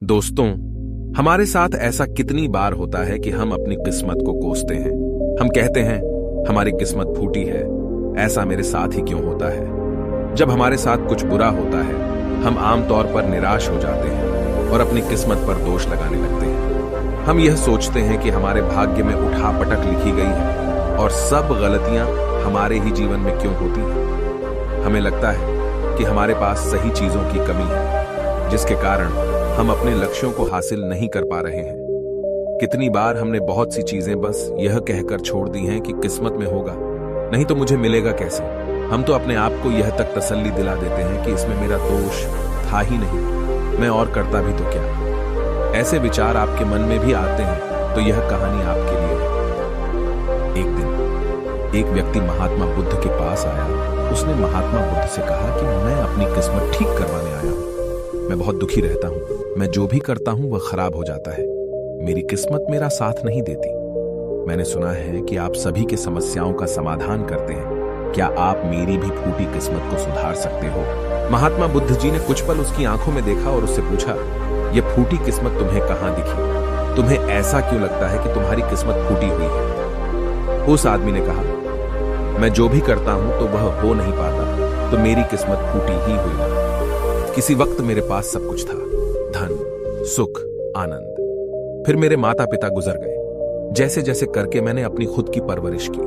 दोस्तों, हमारे साथ ऐसा कितनी बार होता है कि हम अपनी किस्मत को कोसते हैं। हम कहते हैं हमारी किस्मत फूटी है, ऐसा मेरे साथ ही क्यों होता है। जब हमारे साथ कुछ बुरा होता है हम आमतौर पर निराश हो जाते हैं और अपनी किस्मत पर दोष लगाने लगते हैं। हम यह सोचते हैं कि हमारे भाग्य में उठापटक लिखी गई है और सब गलतियां हमारे ही जीवन में क्यों होती हैं। हमें लगता है कि हमारे पास सही चीजों की कमी है, जिसके कारण हम अपने लक्ष्यों को हासिल नहीं कर पा रहे हैं। कितनी बार हमने बहुत सी चीजें बस यह कहकर छोड़ दी हैं कि किस्मत में होगा, नहीं तो मुझे मिलेगा कैसे। हम तो अपने आप को यह तक तसल्ली दिला देते हैं कि इसमें मेरा दोष था ही नहीं, मैं और करता भी तो क्या। ऐसे विचार आपके मन में भी आते हैं तो यह कहानी आपके लिए है। एक दिन एक व्यक्ति महात्मा बुद्ध के पास आया। उसने महात्मा बुद्ध से कहा कि मैं अपनी किस्मत ठीक करवाने आया हूं। मैं बहुत दुखी रहता हूं, मैं जो भी करता हूं वह खराब हो जाता है, मेरी किस्मत मेरा साथ नहीं देती। मैंने सुना है कि आप सभी की समस्याओं का समाधान करते हैं, क्या आप मेरी भी फूटी किस्मत को सुधार सकते हो। महात्मा बुद्ध जी ने कुछ पल उसकी आंखों में देखा और उससे पूछा, यह फूटी किस्मत तुम्हें कहां दिखी? तुम्हें ऐसा क्यों लगता है कि तुम्हारी किस्मत फूटी हुई है? उस आदमी ने कहा, मैं जो भी करता हूं तो वह हो नहीं पाता, तो मेरी किस्मत फूटी ही हुई है। किसी वक्त मेरे पास सब कुछ था, धन, सुख, आनंद। फिर मेरे माता पिता गुजर गए। जैसे जैसे करके मैंने अपनी खुद की परवरिश की।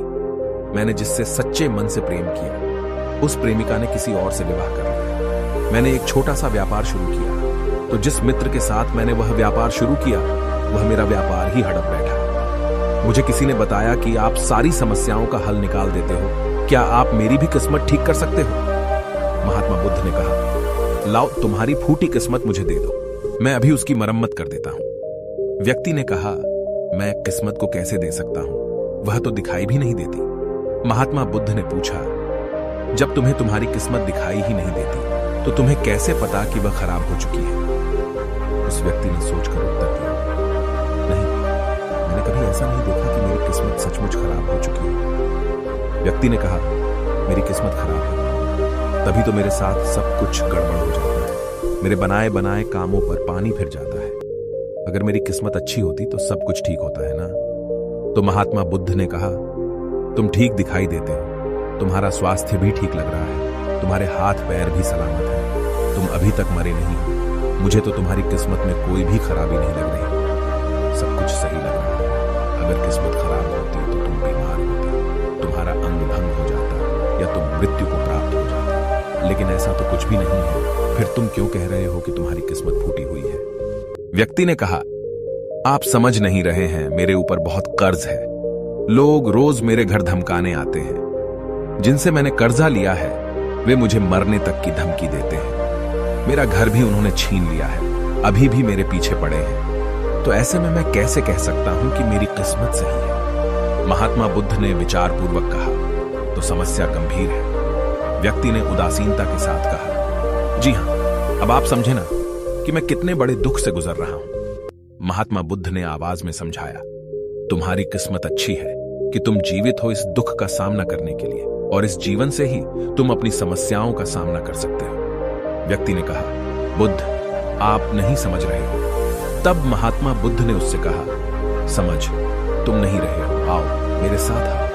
मैंने जिससे सच्चे मन से प्रेम किया, उस प्रेमिका ने किसी और से विवाह कर लिया। मैंने एक छोटा सा व्यापार शुरू किया, तो जिस मित्र के साथ मैंने वह व्यापार शुरू किया वह मेरा व्यापार ही हड़प बैठा। मुझे किसी ने बताया कि आप सारी समस्याओं का हल निकाल देते हो, क्या आप मेरी भी किस्मत ठीक कर सकते हो? महात्मा बुद्ध ने कहा, लाओ तुम्हारी फूटी किस्मत मुझे दे दो, मैं अभी उसकी मरम्मत कर देता हूं। व्यक्ति ने कहा, मैं किस्मत को कैसे दे सकता हूं, वह तो दिखाई भी नहीं देती। महात्मा बुद्ध ने पूछा, जब तुम्हें तुम्हारी किस्मत दिखाई ही नहीं देती तो तुम्हें कैसे पता कि वह खराब हो चुकी है? उस व्यक्ति ने सोचकर उत्तर दिया, नहीं, मैंने कभी ऐसा नहीं देखा कि मेरी किस्मत सचमुच खराब हो चुकी है। व्यक्ति ने कहा, मेरी किस्मत खराब है तभी तो मेरे साथ सब कुछ गड़बड़ हो जाता है, मेरे बनाए बनाए कामों पर पानी फिर जाता है। अगर मेरी किस्मत अच्छी होती तो सब कुछ ठीक होता है ना। तो महात्मा बुद्ध ने कहा, तुम ठीक दिखाई देते हो, तुम्हारा स्वास्थ्य भी ठीक लग रहा है, तुम्हारे हाथ पैर भी सलामत है, तुम अभी तक मरे नहीं हो। मुझे तो तुम्हारी किस्मत में कोई भी खराबी नहीं लग रही, सब कुछ सही लग रहा है। अगर किस्मत खराब होती तो तुम बीमार होते, तुम्हारा अंग भंग हो जाता या तुम मृत्यु को प्राप्त हो जाते, लेकिन ऐसा तो कुछ भी नहीं है। फिर तुम क्यों कह रहे हो कि तुम्हारी किस्मत फूटी हुई है? व्यक्ति ने कहा, आप समझ नहीं रहे हैं, मेरे ऊपर बहुत कर्ज है। लोग रोज मेरे घर धमकाने आते हैं। जिनसे मैंने कर्जा लिया है वे मुझे मरने तक की धमकी देते हैं। मेरा घर भी उन्होंने छीन लिया है, अभी भी मेरे पीछे पड़े हैं। तो ऐसे में मैं कैसे कह सकता हूं कि मेरी किस्मत सही है? महात्मा बुद्ध ने विचारपूर्वक कहा, तो समस्या गंभीर है। व्यक्ति ने उदासीनता के साथ कहा, जी हां, अब आप समझे ना कि मैं कितने बड़े दुख से गुजर रहा हूं। महात्मा बुद्ध ने आवाज में समझाया, तुम्हारी किस्मत अच्छी है कि तुम जीवित हो इस दुख का सामना करने के लिए, और इस जीवन से ही तुम अपनी समस्याओं का सामना कर सकते हो। व्यक्ति ने कहा, बुद्ध, आप नहीं समझ रहे हो। तब महात्मा बुद्ध ने उससे कहा, समझ तुम नहीं रहे हो, आओ मेरे साथ आओ।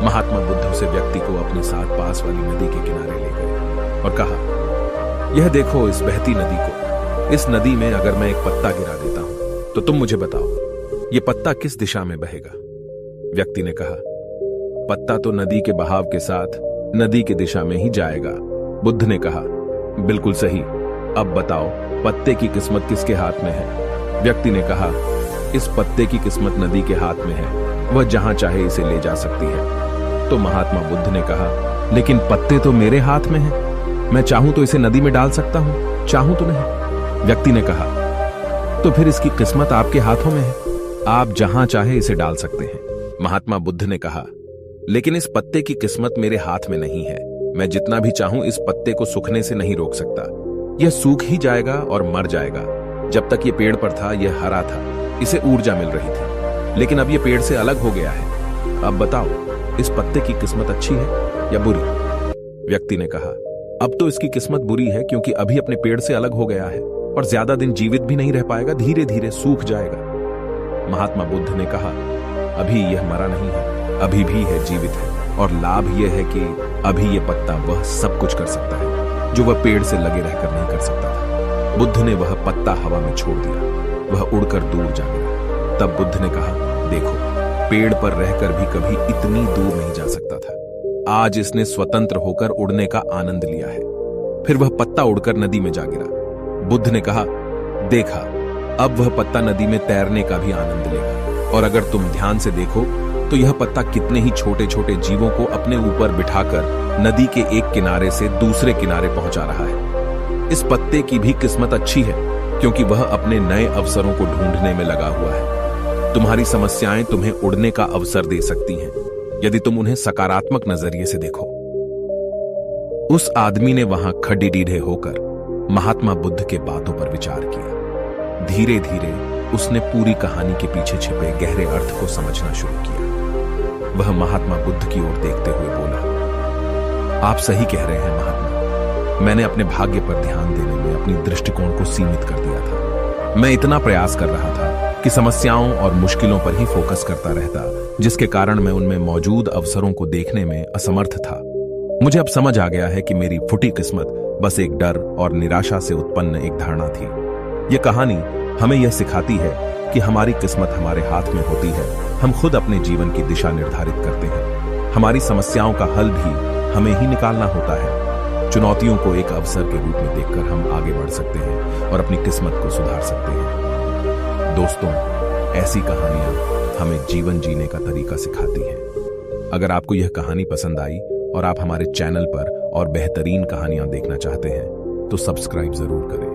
महात्मा बुद्ध उसे व्यक्ति को अपने साथ पास वाली नदी के किनारे ले गए और कहा, यह देखो इस बहती नदी को, इस नदी में अगर मैं एक पत्ता गिरा देता हूं तो तुम मुझे बताओ, यह पत्ता किस दिशा में बहेगा? व्यक्ति ने कहा, पत्ता तो नदी के बहाव के साथ नदी की दिशा में ही जाएगा। बुद्ध ने कहा, बिल्कुल सही, अब बताओ पत्ते की किस्मत किसके हाथ में है? व्यक्ति ने कहा, इस पत्ते की किस्मत नदी के हाथ में है, वह जहां चाहे इसे ले जा सकती है। तो महात्मा बुद्ध ने कहा, लेकिन पत्ते तो मेरे हाथ में हैं, मैं चाहूं तो इसे नदी में डाल सकता हूं, चाहूं तो नहीं। व्यक्ति ने कहा, तो फिर इसकी किस्मत आपके हाथों में है, आप जहां चाहे इसे डाल सकते हैं। महात्मा बुद्ध ने कहा, लेकिन इस पत्ते की किस्मत मेरे हाथ में नहीं है, मैं जितना भी चाहूं इस पत्ते को सूखने से नहीं रोक सकता, यह सूख ही जाएगा और मर जाएगा। जब तक ये पेड़ पर था यह हरा था, इसे ऊर्जा मिल रही थी, लेकिन अब यह पेड़ से अलग हो गया है। अब बताओ इस पत्ते की किस्मत अच्छी है या बुरी? व्यक्ति ने कहा, अब तो इसकी किस्मत बुरी है क्योंकि अभी अपने पेड़ से अलग हो गया है और ज्यादा दिन जीवित भी नहीं रह पाएगा, धीरे धीरे सूख जाएगा। महात्मा बुद्ध ने कहा, अभी यह मरा नहीं है, अभी भी है, जीवित है, और लाभ यह है कि अभी यह पत्ता वह सब कुछ कर सकता है जो वह पेड़ से लगे रहकर नहीं कर सकता था। बुद्ध ने वह पत्ता हवा में छोड़ दिया, वह उड़कर दूर जा गिरा। तब बुद्ध ने कहा, देखो, पेड़ पर रहकर भी कभी इतनी दूर नहीं जा सकता था, आज इसने स्वतंत्र होकर उड़ने का आनंद लिया है। फिर वह पत्ता उड़कर नदी में जा गिरा। बुद्ध ने कहा, देखा, अब वह पत्ता नदी में तैरने का भी आनंद लेगा, और अगर तुम ध्यान से देखो तो यह पत्ता कितने ही छोटे छोटे जीवों को अपने ऊपर बिठाकर नदी के एक किनारे से दूसरे किनारे पहुंचा रहा है। इस पत्ते की भी किस्मत अच्छी है, क्योंकि वह अपने नए अवसरों को ढूंढने में लगा हुआ है। तुम्हारी समस्याएं तुम्हें उड़ने का अवसर दे सकती हैं, यदि तुम उन्हें सकारात्मक नजरिए से देखो। उस आदमी ने वहां खड़ीडीढ़े होकर महात्मा बुद्ध के बातों पर विचार किया। धीरे धीरे उसने पूरी कहानी के पीछे छिपे गहरे अर्थ को समझना शुरू किया। वह महात्मा बुद्ध की ओर देखते हुए बोला, आप सही कह रहे हैं महात्मा, मैंने अपने भाग्य पर ध्यान देने में अपनी दृष्टिकोण को सीमित कर दिया था। मैं इतना प्रयास कर रहा था कि समस्याओं और मुश्किलों पर ही फोकस करता रहता, जिसके कारण मैं उनमें मौजूद अवसरों को देखने में असमर्थ था। मुझे अब समझ आ गया है कि मेरी फुटी किस्मत बस एक डर और निराशा से उत्पन्न एक धारणा थी। यह कहानी हमें यह सिखाती है कि हमारी किस्मत हमारे हाथ में होती है, हम खुद अपने जीवन की दिशा निर्धारित करते हैं। हमारी समस्याओं का हल भी हमें ही निकालना होता है। चुनौतियों को एक अवसर के रूप में देखकर हम आगे बढ़ सकते हैं और अपनी किस्मत को सुधार सकते हैं। दोस्तों, ऐसी कहानियां हमें जीवन जीने का तरीका सिखाती हैं। अगर आपको यह कहानी पसंद आई और आप हमारे चैनल पर और बेहतरीन कहानियां देखना चाहते हैं तो सब्सक्राइब जरूर करें।